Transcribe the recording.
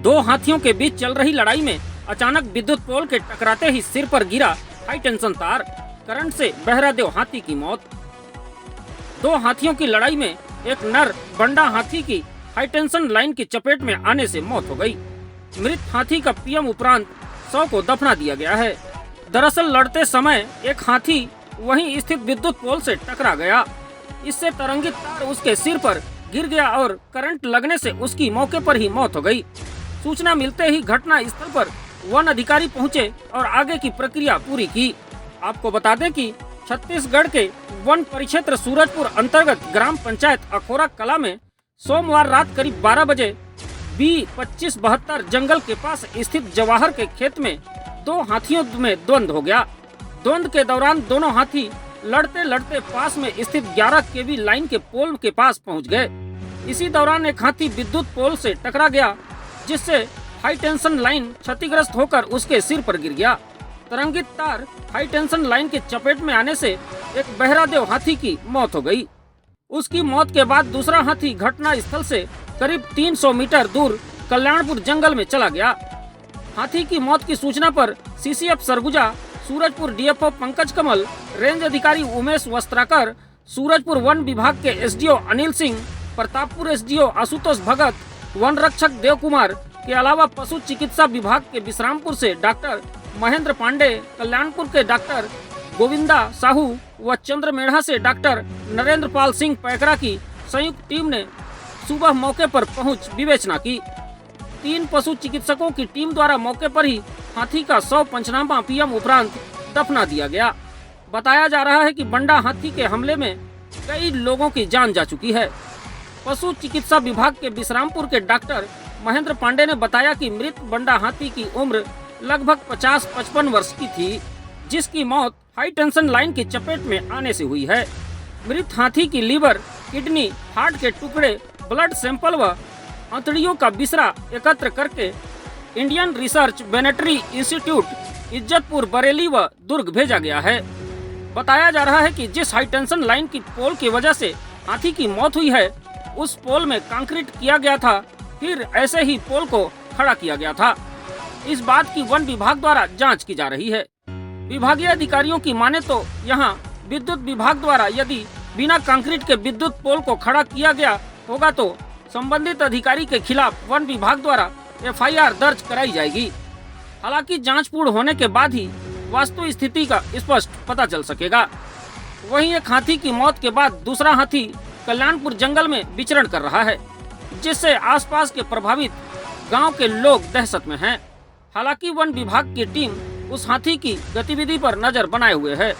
दो हाथियों के बीच चल रही लड़ाई में अचानक विद्युत पोल के टकराते ही सिर पर गिरा हाई टेंशन तार, करंट से बहरादेव हाथी की मौत। दो हाथियों की लड़ाई में एक नर बंडा हाथी की हाई टेंशन लाइन की चपेट में आने से मौत हो गई। मृत हाथी का पीएम उपरांत 100 को दफना दिया गया है। दरअसल लड़ते समय एक हाथी वहीं स्थित विद्युत पोल से टकरा गया। इससे तरंगित तार उसके सिर पर गिर गया और करंट लगने से उसकी मौके पर ही मौत हो गई। सूचना मिलते ही घटना स्थल पर वन अधिकारी पहुंचे और आगे की प्रक्रिया पूरी की। आपको बता दें कि छत्तीसगढ़ के वन परिक्षेत्र सूरजपुर अंतर्गत ग्राम पंचायत अखोरा कला में सोमवार रात करीब 12 बजे B2572 जंगल के पास स्थित जवाहर के खेत में दो हाथियों में द्वंद्व हो गया। द्वंद्व के दौरान दोनों हाथी लड़ते लड़ते पास में स्थित 11 केवी लाइन के पोल के पास पहुंच गए। इसी दौरान एक हाथी विद्युत पोल से टकरा गया, जिससे हाई टेंशन लाइन क्षतिग्रस्त होकर उसके सिर पर गिर गया। तरंगित तार हाई टेंशन लाइन के चपेट में आने से एक बहरादेव हाथी की मौत हो गई। उसकी मौत के बाद दूसरा हाथी घटना स्थल से करीब 300 मीटर दूर कल्याणपुर जंगल में चला गया। हाथी की मौत की सूचना पर CCF सरगुजा, सूरजपुर DFO पंकज कमल, रेंज अधिकारी उमेश वस्त्राकर, सूरजपुर वन विभाग के SDO अनिल सिंह, प्रतापपुर SDO आशुतोष भगत, वन रक्षक देव कुमार के अलावा पशु चिकित्सा विभाग के विश्रामपुर से डॉक्टर महेंद्र पांडे, कल्याणपुर के डॉक्टर गोविंदा साहू व चंद्रमेढ़ा से डॉक्टर नरेंद्र पाल सिंह पैकरा की संयुक्त टीम ने सुबह मौके पर पहुंच विवेचना की। 3 पशु चिकित्सकों की टीम द्वारा मौके पर ही हाथी का 100 पंचनामा पीएम उपरांत दफना दिया गया। बताया जा रहा है कि बंडा हाथी के हमले में कई लोगों की जान जा चुकी है। पशु चिकित्सा विभाग के विश्रामपुर के डॉक्टर महेंद्र पांडे ने बताया कि मृत बंडा हाथी की उम्र लगभग 50-55 वर्ष की थी, जिसकी मौत हाई टेंशन लाइन की चपेट में आने से हुई है। मृत हाथी की लीवर, किडनी, हार्ट के टुकड़े, ब्लड सैंपल व अंतड़ियों का बिसरा एकत्र करके Indian research veterinary institute, Izzatpur, Bareilly व दुर्ग भेजा गया है। बताया जा रहा है कि जिस हाई टेंशन लाइन की पोल की वजह से हाथी की मौत हुई है, उस पोल में कंक्रीट किया गया था, फिर ऐसे ही पोल को खड़ा किया गया था। इस बात की वन विभाग द्वारा जांच की जा रही है। विभागीय अधिकारियों की माने तो यहाँ विद्युत विभाग द्वारा यदि बिना कंक्रीट के विद्युत पोल को खड़ा किया गया होगा तो संबंधित अधिकारी के खिलाफ वन विभाग द्वारा FIR दर्ज कराई जाएगी। हालांकि जांच पूर्ण होने के बाद ही वास्तु स्थिति का स्पष्ट पता चल सकेगा। वहीं एक हाथी की मौत के बाद दूसरा हाथी कल्याणपुर जंगल में विचरण कर रहा है, जिससे आसपास के प्रभावित गांव के लोग दहशत में हैं। हालांकि वन विभाग की टीम उस हाथी की गतिविधि पर नजर बनाए हुए है।